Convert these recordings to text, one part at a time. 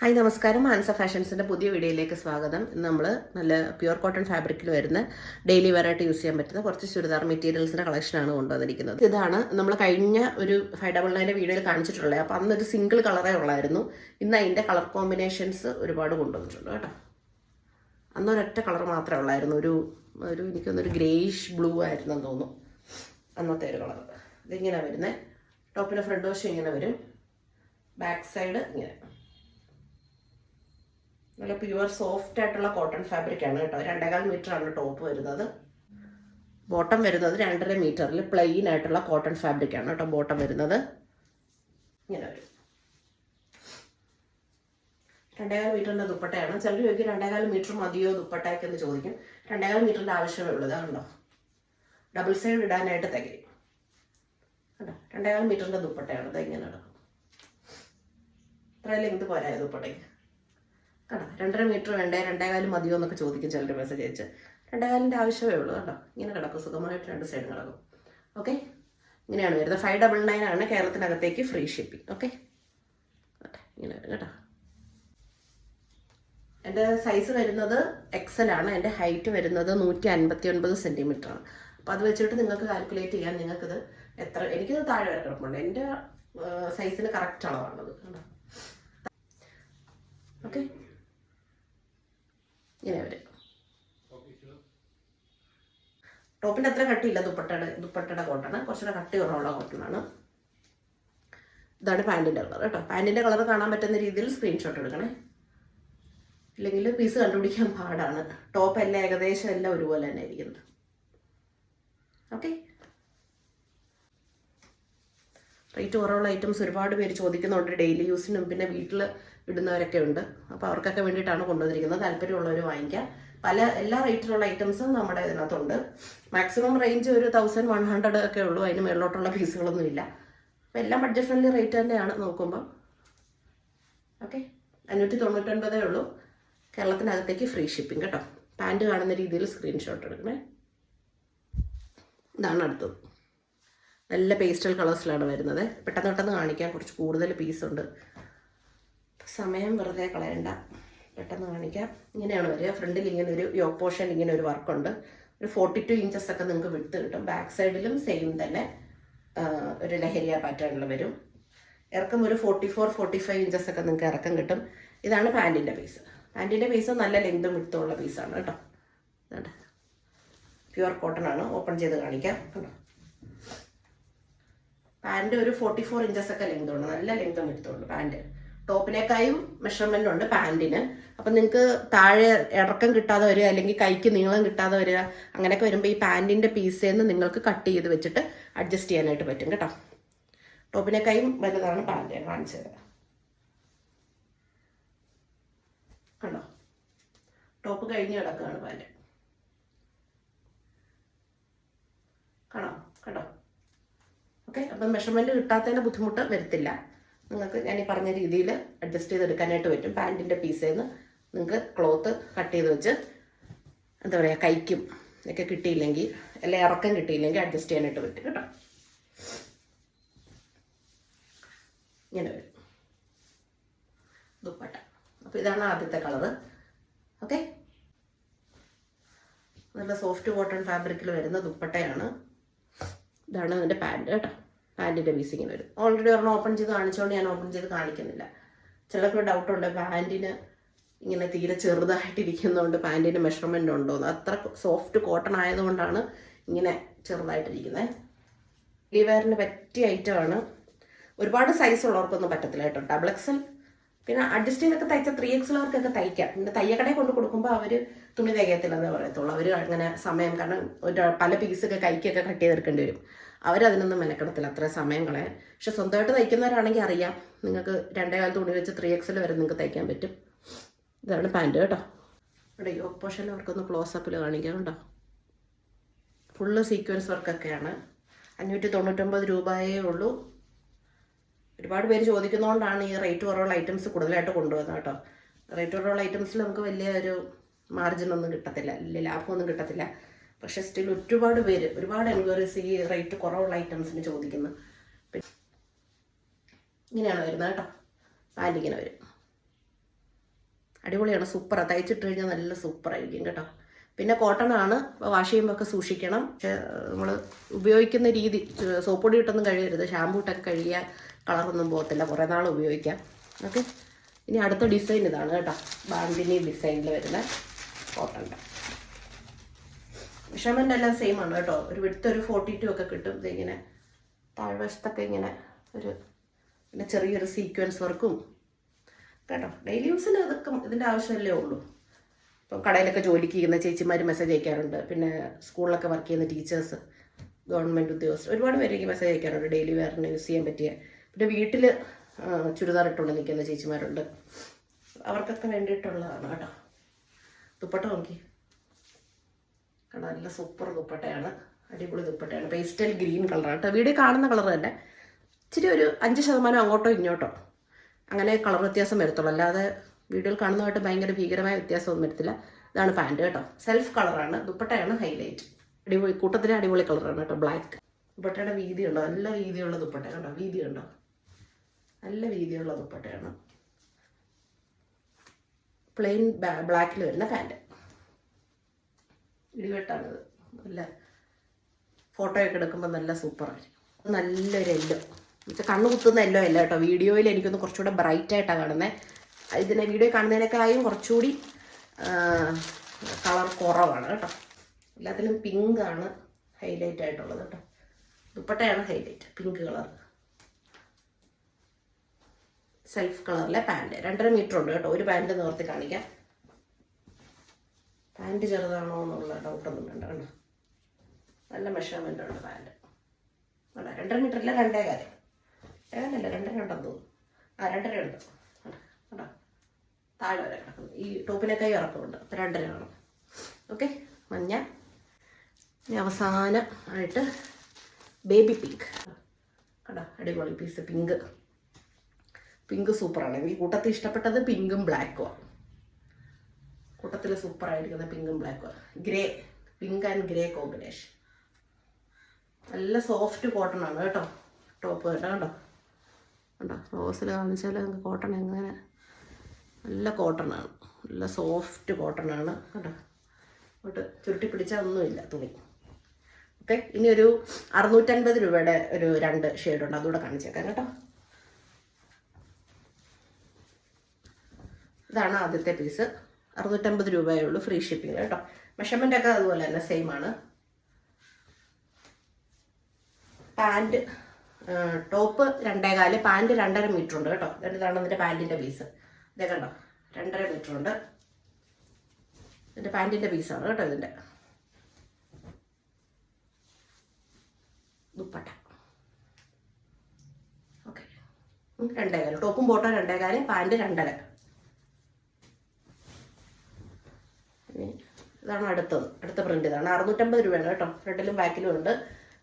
Hi നമസ്കാരം. മാനസ ഫാഷൻസിൻ്റെ പുതിയ വീഡിയോയിലേക്ക് സ്വാഗതം. ഇന്ന് നമ്മൾ നല്ല പ്യുവർ കോട്ടൺ ഫാബ്രിക്കിൽ വരുന്ന ഡെയിലി വെയറായിട്ട് യൂസ് ചെയ്യാൻ പറ്റുന്ന കുറച്ച് ചുരിദാർ മെറ്റീരിയൽസിൻ്റെ കളക്ഷനാണ് കൊണ്ടുവന്നിരിക്കുന്നത്. ഇതാണ് നമ്മൾ കഴിഞ്ഞ ഒരു 599 വീഡിയോയിൽ കാണിച്ചിട്ടുള്ളത്. അപ്പോൾ അന്നൊരു സിംഗിൾ കളറേ ഉള്ളായിരുന്നു. ഇന്ന് അതിൻ്റെ കളർ കോമ്പിനേഷൻസ് ഒരുപാട് കൊണ്ടുവന്നിട്ടുണ്ട് കേട്ടോ. അന്നൊരൊറ്റ കളർ മാത്രമേ ഉള്ളായിരുന്നു. ഒരു എനിക്കൊന്നൊരു ഗ്രേയിഷ് ബ്ലൂ ആയിരുന്നെന്ന് തോന്നുന്നു അന്നത്തെ ഒരു കളർ. ഇതിങ്ങനെ വരുന്നത് ടോപ്പിൻ്റെ ഫ്രണ്ട് വശം ഇങ്ങനെ വരും, ബാക്ക് സൈഡ് ഇങ്ങനെ. നല്ല പ്യുവർ സോഫ്റ്റ് ആയിട്ടുള്ള കോട്ടൺ ഫാബ്രിക് ആണ് കേട്ടോ. 2.25 മീറ്റർ ആണ് ടോപ്പ് വരുന്നത്. ബോട്ടം വരുന്നത് 2.5 മീറ്ററിൽ പ്ലെയിൻ ആയിട്ടുള്ള കോട്ടൺ ഫാബ്രിക് ആണ് കേട്ടോ. ബോട്ടം വരുന്നത് ഇങ്ങനെ വരും. 2.25 മീറ്ററിൻ്റെ ദുപ്പട്ടയാണ്. ചിലർ ചോദിക്കും 2.25 മീറ്റർ മതിയോ ദുപ്പട്ടയ്ക്കെന്ന് ചോദിക്കും. 2.25 മീറ്ററിൻ്റെ ആവശ്യമേ ഉള്ളൂ. ഇതാണല്ലോ ഡബിൾ സൈഡ് ഇടാനായിട്ട് തികയും കേട്ടോ. 2.25 മീറ്ററിൻ്റെ ദുപ്പട്ടയാണ്. ഇത് ഇങ്ങനെ നടക്കും. ഇത്ര ലെങ്ത് പോരാ ദുപ്പട്ടയ്ക്ക് കേട്ടോ. 2.5 മീറ്റർ വേണ്ടേ, 2.25 മതിയോ എന്നൊക്കെ ചോദിക്കും ചിലർ മെസ്സേജ് അയച്ച്. 2.25ൻ്റെ ആവശ്യമേ ഉള്ളൂ കേട്ടോ. ഇങ്ങനെ കിടക്കും, സുഖമായിട്ട് 2 സൈഡും കിടക്കും. ഓക്കെ, ഇങ്ങനെയാണ് വരുന്നത്. 599 ആണ് കേരളത്തിനകത്തേക്ക് ഫ്രീ ഷിപ്പിംഗ്. ഓക്കെ, ഇങ്ങനെ വരും കേട്ടോ. എൻ്റെ സൈസ് വരുന്നത് XL ആണ്. എൻ്റെ ഹൈറ്റ് വരുന്നത് 159 സെൻറ്റിമീറ്റർ ആണ്. അപ്പോൾ അത് വെച്ചിട്ട് നിങ്ങൾക്ക് കാൽക്കുലേറ്റ് ചെയ്യാൻ. നിങ്ങൾക്കിത് എത്ര, എനിക്കിത് താഴെ വരെ കിടപ്പുണ്ട്. എൻ്റെ സൈസിന് കറക്റ്റ് അളവാണത് കേട്ടോ. ഓക്കെ, ഇങ്ങനെ വരും. ടോപ്പിൻ്റെ അത്ര കട്ടിയില്ല. ദുപ്പട്ടയുടെ കോട്ടണ് കുറച്ചുകൂടെ കട്ടി കുറവുള്ള കോട്ടണാണ്. ഇതാണ് പാൻറ്റിൻ്റെ കളർ കേട്ടോ. പാൻറ്റിൻ്റെ കളർ കാണാൻ പറ്റുന്ന രീതിയിൽ സ്ക്രീൻഷോട്ട് എടുക്കണേ, ഇല്ലെങ്കിൽ പീസ് കണ്ടുപിടിക്കാൻ പാടാണ്. ടോപ്പ് എല്ലാം ഏകദേശം എല്ലാം ഒരുപോലെ തന്നെ ഇരിക്കുന്നത്. ഓക്കെ, റേറ്റ് കുറവുള്ള ഐറ്റംസ് ഒരുപാട് പേര് ചോദിക്കുന്നുണ്ട്. ഡെയിലി യൂസിനും പിന്നെ വീട്ടിൽ ഇടുന്നവരൊക്കെ ഉണ്ട്. അപ്പോൾ അവർക്കൊക്കെ വേണ്ടിയിട്ടാണ് കൊണ്ടുവന്നിരിക്കുന്നത്. താല്പര്യമുള്ളവർ വാങ്ങിക്കാം. എല്ലാ റേറ്റിലുള്ള ഐറ്റംസും നമ്മുടെ ഇതിനകത്തുണ്ട്. മാക്സിമം റേഞ്ച് ഒരു 1100 ഒക്കെ ഉള്ളൂ. അതിന് മേളിലോട്ടുള്ള പീസുകളൊന്നും ഇല്ല. അപ്പോൾ എല്ലാം ബഡ്ജറ്റ് ഫ്രണ്ട്ലി റേറ്റ് തന്നെയാണ് നോക്കുമ്പം. ഓക്കെ, 599 ഉള്ളൂ. കേരളത്തിനകത്തേക്ക് ഫ്രീ ഷിപ്പിംഗ് കേട്ടോ. പാൻറ്റ് കാണുന്ന രീതിയിൽ സ്ക്രീൻഷോട്ട് എടുക്കണേ. ഇതാണ് അടുത്തത്. നല്ല പേസ്റ്റൽ കളേഴ്സിലാണ് വരുന്നത്. പെട്ടെന്ന് കാണിക്കാൻ, കുറച്ച് കൂടുതൽ പീസുണ്ട്. സമയം വെറുതെ കളയണ്ട, പെട്ടെന്ന് കാണിക്കാം. ഇങ്ങനെയാണ് വരിക. ഫ്രണ്ടിൽ ഇങ്ങനെ ഒരു യോക്ക് പോർഷൻ ഇങ്ങനെ ഒരു വർക്കുണ്ട്. ഒരു 42 ഇഞ്ചസ് ഒക്കെ നിങ്ങൾക്ക് വിട്ട് കിട്ടും. ബാക്ക് സൈഡിലും സെയിം തന്നെ ഒരു ലഹരിയ പാറ്റേണിൽ വരും. ഇറക്കം ഒരു 44-45 ഇഞ്ചസ് ഒക്കെ നിങ്ങൾക്ക് ഇറക്കം കിട്ടും. ഇതാണ് പാൻറ്റിൻ്റെ പീസ്. പാൻറ്റിൻ്റെ പീസ് നല്ല ലെങ്തും വിട്ടുള്ള പീസാണ് കേട്ടോ. ഇതാണ് പ്യുവർ കോട്ടൺ ആണ്. ഓപ്പൺ ചെയ്ത് കാണിക്കാം കേട്ടോ. പാൻറ്റ് ഒരു 44 ഇഞ്ചസ് ഒക്കെ ലെങ്ത് ഉണ്ട്. നല്ല ലെങ്തും വിട്ടുള്ളൂ പാൻറ്റ്. ടോപ്പിനേക്കായും മെഷർമെൻ്റ് ഉണ്ട് പാൻറ്റിന്. അപ്പം നിങ്ങൾക്ക് താഴെ ഇറക്കം കിട്ടാതെ വരിക, അല്ലെങ്കിൽ കൈക്ക് നീളം കിട്ടാതെ വരിക, അങ്ങനെയൊക്കെ വരുമ്പോൾ ഈ പാൻറ്റിൻ്റെ പീസിൽ നിന്ന് നിങ്ങൾക്ക് കട്ട് ചെയ്ത് വെച്ചിട്ട് അഡ്ജസ്റ്റ് ചെയ്യാനായിട്ട് പറ്റും കേട്ടോ. ടോപ്പിനേക്കായും വലുതാണ് പാൻറ്റ്. കാണിച്ചത് കണ്ടോ. ടോപ്പ് കഴിഞ്ഞ് കിടക്കുകയാണ് പാൻറ്റ്. കണ്ടോ. ഓക്കെ, അപ്പം മെഷർമെൻറ്റ് കിട്ടാത്തതിൻ്റെ ബുദ്ധിമുട്ട് വരത്തില്ല. നിങ്ങൾക്ക് ഞാൻ ഈ പറഞ്ഞ രീതിയിൽ അഡ്ജസ്റ്റ് ചെയ്തെടുക്കാനായിട്ട് പറ്റും. പാൻറ്റിൻ്റെ പീസിൽ നിന്ന് നിങ്ങൾക്ക് ക്ലോത്ത് കട്ട് ചെയ്ത് വെച്ച് എന്താ പറയുക, കൈക്കും ഒക്കെ കിട്ടിയില്ലെങ്കിൽ, അല്ലെങ്കിൽ ഇറക്കം കിട്ടിയില്ലെങ്കിൽ അഡ്ജസ്റ്റ് ചെയ്യാനായിട്ട് പറ്റും കേട്ടോ. ഇങ്ങനെ വരും ദുപ്പട്ട. അപ്പോൾ ഇതാണ് ആദ്യത്തെ കളറ്. ഓക്കെ, നല്ല സോഫ്റ്റ് കോട്ടൺ ഫാബ്രിക്കിൽ വരുന്ന ദുപ്പട്ടയാണ്. ഇതാണ് അതിൻ്റെ പാൻറ്റ് കേട്ടോ. പാൻറ്റിൻ്റെ പീസ് ഇങ്ങനെ വരും. ഓൾറെഡി ഒരെണ്ണം ഓപ്പൺ ചെയ്ത് കാണിച്ചുകൊണ്ട് ഞാൻ ഓപ്പൺ ചെയ്ത് കാണിക്കുന്നില്ല. ചിലർക്ക് ഡൗട്ടുണ്ട് പാൻറ്റിന് ഇങ്ങനെ തീരെ ചെറുതായിട്ടിരിക്കുന്നതുകൊണ്ട് പാൻറ്റിൻ്റെ മെഷർമെൻ്റ് ഉണ്ടോ എന്ന്. അത്ര സോഫ്റ്റ് കോട്ടൺ ആയതുകൊണ്ടാണ് ഇങ്ങനെ ചെറുതായിട്ടിരിക്കുന്നത്. ഡെയിലി വെയറിന് പറ്റിയ ഐറ്റമാണ്. ഒരുപാട് സൈസ് ഉള്ളവർക്കൊന്നും പറ്റത്തില്ല കേട്ടോ. ഡബിൾ XL പിന്നെ അഡ്ജസ്റ്റ് ചെയ്തൊക്കെ തയ്ച്ച 3XLവർക്കൊക്കെ തയ്ക്കാം. പിന്നെ തയ്യക്കടയിൽ കൊണ്ട് കൊടുക്കുമ്പോൾ അവർ തുണി തികയത്തില്ലെന്നേ പറയത്തുള്ളൂ. അവർ അങ്ങനെ സമയം, കാരണം പല പീസൊക്കെ കൈക്കൊക്കെ കട്ട് ചെയ്തെടുക്കേണ്ടി വരും. അവരതിനൊന്നും മെനക്കെടത്തില്ല, അത്ര സമയം കളയാൻ. പക്ഷെ സ്വന്തമായിട്ട് തയ്ക്കുന്നവരാണെങ്കിൽ അറിയാം, നിങ്ങൾക്ക് 2.25 തുണി വെച്ച് 3XL വരെ നിങ്ങൾക്ക് തയ്ക്കാൻ പറ്റും. ഇതാണ് പാൻറ്റ് കേട്ടോ. ഇവിടെ യോക്ക് പോർഷൻ അവർക്കൊന്ന് ക്ലോസപ്പിൽ കാണിക്കാം കേട്ടോ. Full sequence വർക്കൊക്കെയാണ്. 599 രൂപയേ ഉള്ളൂ. ഒരുപാട് പേര് ചോദിക്കുന്നതുകൊണ്ടാണ് ഈ റേറ്റ് കുറവുള്ള ഐറ്റംസ് കൂടുതലായിട്ട് കൊണ്ടുവന്നത് കേട്ടോ. റേറ്റ് കുറവുള്ള ഐറ്റംസിൽ നമുക്ക് വലിയ ഒരു മാർജിനൊന്നും കിട്ടത്തില്ല, വലിയ ലാഭമൊന്നും കിട്ടത്തില്ല. പക്ഷേ സ്റ്റിൽ ഒരുപാട് എൻക്വയറീസ് ഈ റേറ്റ് കുറവുള്ള ഐറ്റംസിന് ചോദിക്കുന്നു. ഇങ്ങനെയാണ് വരുന്നത് കേട്ടോ. പാൻറ് ഇങ്ങനെ വരും. അടിപൊളിയാണ്, സൂപ്പറാണ്. തയ്ച്ചിട്ട് കഴിഞ്ഞാൽ നല്ല സൂപ്പറായിരിക്കും കേട്ടോ. പിന്നെ കോട്ടൺ ആണ്, വാഷ് ചെയ്യുമ്പോൾ ഒക്കെ സൂക്ഷിക്കണം. പക്ഷേ നമ്മൾ ഉപയോഗിക്കുന്ന രീതി, സോപ്പ് പൊടി ഇട്ടൊന്നും കഴുകരുത്, ഷാമ്പൂ ഇട്ടൊക്കെ കഴുകിയാൽ കളറൊന്നും പോകത്തില്ല, കുറേ നാൾ ഉപയോഗിക്കാം. ഓക്കെ, ഇനി അടുത്ത ഡിസൈൻ ഇതാണ് കേട്ടോ, ബാന്തിനി ഡിസൈനിൽ വരുന്ന കോട്ടൻ്റെ. മെഷർമെൻ്റ് എല്ലാം സെയിം ആണ് കേട്ടോ. ഒരു വിടുത്ത് ഒരു 42 ഒക്കെ കിട്ടും. ഇതിങ്ങനെ താഴ്വശത്തൊക്കെ ഇങ്ങനെ ഒരു പിന്നെ ചെറിയൊരു സീക്വൻസ് വർക്കും കേട്ടോ. ഡെയിലി യൂസിന് ഇതൊക്കെ ഇതിൻ്റെ ആവശ്യമല്ലേ ഉള്ളൂ. ഇപ്പം കടയിലൊക്കെ ജോലിക്ക് ചെയ്യുന്ന ചേച്ചിമാർ മെസ്സേജ് അയക്കാറുണ്ട്, പിന്നെ സ്കൂളിലൊക്കെ വർക്ക് ചെയ്യുന്ന ടീച്ചേഴ്സ്, ഗവൺമെൻറ് ഉദ്യോഗസ്ഥർ, ഒരുപാട് പേരേക്ക് മെസ്സേജ് അയക്കാറുണ്ട് ഡെയിലി വെയറിന് യൂസ് ചെയ്യാൻ പറ്റിയ. പിന്നെ വീട്ടിൽ ചുരിദാർ ഇട്ടുകൊണ്ട് നിൽക്കുന്ന ചേച്ചിമാരുണ്ട്, അവർക്കൊക്കെ വേണ്ടിയിട്ടുള്ളതാണ് കേട്ടോ. ദുപ്പട്ട നോക്കി കേട്ടോ, നല്ല സൂപ്പർ ദുപ്പട്ടയാണ്, അടിപൊളി ദുപ്പട്ടയാണ്. പേസ്റ്റൽ ഗ്രീൻ കളറാണ് കേട്ടോ. വീഡിയോ കാണുന്ന കളർ തന്നെ, ഇച്ചിരി ഒരു 5% അങ്ങോട്ടോ ഇങ്ങോട്ടോ അങ്ങനെ കളർ വ്യത്യാസം വരത്തുള്ളൂ, അല്ലാതെ വീഡിയോയിൽ കാണുന്നതായിട്ട് ഭയങ്കര ഭീകരമായ വ്യത്യാസമൊന്നും വരത്തില്ല. ഇതാണ് പാൻറ് കേട്ടോ, സെൽഫ് കളറാണ്. ദുപ്പട്ടയാണ് ഹൈലൈറ്റ്, അടിപൊളി, കൂട്ടത്തിലെ അടിപൊളി കളറാണ് കേട്ടോ, ബ്ലാക്ക്. ദുപ്പട്ടയുടെ വീതി ഉണ്ടോ, നല്ല വീതിയുള്ള ദുപ്പട്ട കേട്ടോ, വീതി ഉണ്ടോ, നല്ല വീതിയുള്ള ദുപ്പട്ടയാണ്. പ്ലെയിൻ ബ്ലാക്കിൽ വരുന്ന പാൻറ്, ഇടിവെട്ടാണിത്. നല്ല ഫോട്ടോയൊക്കെ എടുക്കുമ്പോൾ നല്ല സൂപ്പറായിരിക്കും. നല്ലൊരു യെല്ലോ, എന്നുവെച്ചാൽ കണ്ണ് കുത്തുന്ന യെല്ലോ അല്ല കേട്ടോ, വീഡിയോയിൽ എനിക്കൊന്ന് കുറച്ചുകൂടെ ബ്രൈറ്റ് ആയിട്ടാണ് കാണുന്നത്. ഇതിനെ വീഡിയോ കാണുന്നതിനേക്കാളും കുറച്ചുകൂടി കളർ കുറവാണ് കേട്ടോ. എല്ലാത്തിലും പിങ്കാണ് ഹൈലൈറ്റ് ആയിട്ടുള്ളത് കേട്ടോ. ദുപ്പട്ടയാണ് ഹൈലൈറ്റ്, പിങ്ക് കളർ, സെൽഫ് കളറിലെ പാൻറ്. 2.5 മീറ്റർ ഉണ്ട് കേട്ടോ. ഒരു പാൻറ് നിവർത്തി കാണിക്കാം. പാൻറ് ചെറുതാണോ എന്നുള്ള ഡൗട്ടൊന്നും വേണ്ട കേട്ടോ, നല്ല മെഷർമെൻ്റ് ഉണ്ട് പാൻറ്. അല്ല 2.5 മീറ്റർ അല്ല, 2.25, 2.5 ഉണ്ടെന്ന് തോന്നുന്നു. 2.5 ഉണ്ട് കേട്ടോ, താഴെ വരെ കിടക്കുന്നു. ഈ ടോപ്പിനൊക്കെ ഇറക്കമുണ്ട്, 2.5 കാണും. ഓക്കെ, മഞ്ഞ. ഇനി അവസാനമായിട്ട് ബേബി പിങ്ക് കേട്ടോ, അടിപൊളി പീസ് പിങ്ക്. പിങ്ക് സൂപ്പറാണ്. എനിക്ക് കൂട്ടത്തിൽ ഇഷ്ടപ്പെട്ടത് പിങ്കും ബ്ലാക്കുമാണ്. കൂട്ടത്തിൽ സൂപ്പറായിരിക്കുന്ന പിങ്കും ബ്ലാക്കുമാണ്. Grey, pink and grey combination. നല്ല സോഫ്റ്റ് കോട്ടൺ ആണ് കേട്ടോ ടോപ്പ് കേട്ടോ. കണ്ടോ കണ്ടോ, റോസിൽ കാണിച്ചാൽ നമുക്ക് കോട്ടൺ എങ്ങനെ, നല്ല കോട്ടണാണ്, നല്ല സോഫ്റ്റ് കോട്ടണാണ് കേട്ടോ. അങ്ങോട്ട് ചുരുട്ടി പിടിച്ചാൽ ഒന്നുമില്ല തുണി. ഓക്കെ, ഇനി ഒരു 650 രൂപയുടെ ഒരു 2 ഷെയ്ഡുണ്ട്, അതുകൂടെ കാണിച്ചേക്കാം കേട്ടോ. ഇതാണ് ആദ്യത്തെ പീസ്. 650 രൂപയേ ഉള്ളൂ, ഫ്രീ ഷിപ്പിംഗ് കേട്ടോ. മെഷർമെൻ്റ് ഒക്കെ അതുപോലെ തന്നെ സെയിം ആണ്. പാൻറ് ടോപ്പ് 2.25, പാൻറ് 2.5 മീറ്റർ ഉണ്ട് കേട്ടോ. ഇതാണ് അതിൻ്റെ പാൻറ്റിൻ്റെ പീസ്. ഇതേ കണ്ടോ, 2.5 മീറ്റർ ഉണ്ട്. ഇതിൻ്റെ പാൻറ്റിൻ്റെ പീസാണ് കേട്ടോ. ഇതിൻ്റെ ദുപ്പട്ട ഓക്കെ, 2.25, ടോപ്പും ബോട്ടും 2.25, പാൻറ് 2.5. ഇതാണ് അടുത്ത പ്രിന്റ്. ഇതാണ് 650 രൂപയാണ് കേട്ടോ. ഫ്രണ്ടിലും ബാക്കിലും ഉണ്ട്.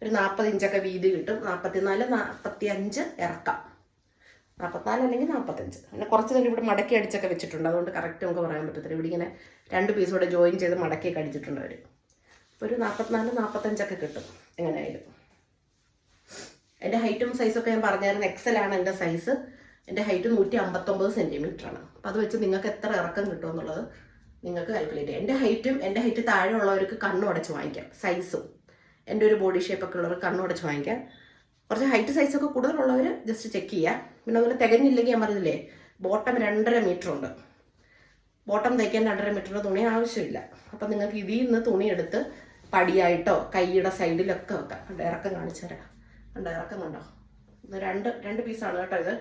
ഒരു 40 ഇഞ്ചൊക്കെ വീതി കിട്ടും. 44, 45 ഇറക്കാം. 44 അല്ലെങ്കിൽ 45. പിന്നെ കുറച്ച് തന്നെ ഇവിടെ മടക്കി അടിച്ചൊക്കെ വെച്ചിട്ടുണ്ട്, അതുകൊണ്ട് കറക്റ്റ് നമുക്ക് പറയാൻ പറ്റത്തില്ല. ഇവിടെ ഇങ്ങനെ 2 പീസോടെ ജോയിൻ ചെയ്ത് മടക്കിയൊക്കെ അടിച്ചിട്ടുണ്ട് അവർ. അപ്പോൾ ഒരു 44, 45 കിട്ടും എങ്ങനെയായാലും. എൻ്റെ ഹൈറ്റും സൈസൊക്കെ ഞാൻ പറഞ്ഞായിരുന്നു. XL ആണ് എൻ്റെ സൈസ്. എൻ്റെ ഹൈറ്റ് 159 സെൻറ്റിമീറ്ററാണ്. അപ്പോൾ അത് വെച്ച് നിങ്ങൾക്ക് എത്ര ഇറക്കം കിട്ടുമെന്നുള്ളത് നിങ്ങൾക്ക് കാൽക്കുലേറ്റ് ചെയ്യാം. എൻ്റെ ഹൈറ്റ് താഴെ ഉള്ളവർക്ക് കണ്ണുടച്ച് വാങ്ങിക്കാം, സൈസും എൻ്റെ ഒരു ബോഡി ഷേപ്പൊക്കെ ഉള്ളവർ കണ്ണുടച്ച് വാങ്ങിക്കാം. കുറച്ച് ഹൈറ്റ് സൈസൊക്കെ കൂടുതലുള്ളവർ ജസ്റ്റ് ചെക്ക് ചെയ്യുക. പിന്നെ അതുപോലെ തികഞ്ഞില്ലെങ്കിൽ ഞാൻ പറഞ്ഞില്ലേ, ബോട്ടം 2.5 മീറ്റർ ഉണ്ട്. ബോട്ടം തയ്ക്കാൻ 2.5 മീറ്ററിൻ്റെ തുണി ആവശ്യമില്ല. അപ്പം നിങ്ങൾക്ക് ഇതിൽ നിന്ന് തുണി എടുത്ത് പടിയായിട്ടോ കൈയുടെ സൈഡിലൊക്കെ വെക്കാം. ഇറക്കം കാണിച്ചു തരാം. കണ്ടോ, ഇറക്കം കണ്ടോ, രണ്ട് പീസാണ് കേട്ടോ. ഇത്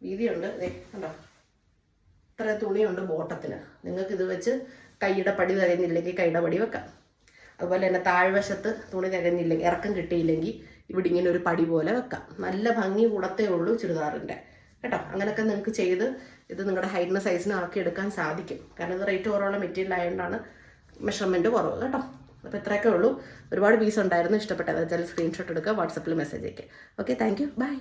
വീതിയുണ്ട്, കണ്ടോ, ഇത്ര തുണിയുണ്ട് ബോട്ടത്തിന്. നിങ്ങൾക്ക് ഇത് വെച്ച് കൈയുടെ പടി തികഞ്ഞില്ലെങ്കിൽ കൈയുടെ പടി വെക്കാം. അതുപോലെ തന്നെ താഴ്വശത്ത് തുണി തികഞ്ഞില്ലെങ്കിൽ, ഇറക്കം കിട്ടിയില്ലെങ്കിൽ ഇവിടെ ഇങ്ങനെ ഒരു പടി പോലെ വെക്കാം. നല്ല ഭംഗി കൂടത്തേ ഉള്ളൂ ചുരിദാറിൻ്റെ കേട്ടോ. അങ്ങനെയൊക്കെ നിങ്ങൾക്ക് ചെയ്ത് ഇത് നിങ്ങളുടെ ഹൈറ്റിന് സൈസിന് ആക്കി എടുക്കാൻ സാധിക്കും. കാരണം ഇത് റേറ്റ് കുറവുള്ള മെറ്റീരിയൽ ആയതുകൊണ്ടാണ് മെഷർമെൻറ്റ് കുറവ് കേട്ടോ. അപ്പോൾ ഇത്രയൊക്കെ ഉള്ളൂ. ഒരുപാട് പീസ് ഉണ്ടായിരുന്നു. ഇഷ്ടപ്പെട്ടത് വെച്ചാൽ സ്ക്രീൻഷോട്ട് എടുക്കുക, വാട്സപ്പിൽ മെസ്സേജ് അയക്കുക. Okay, thank you, by.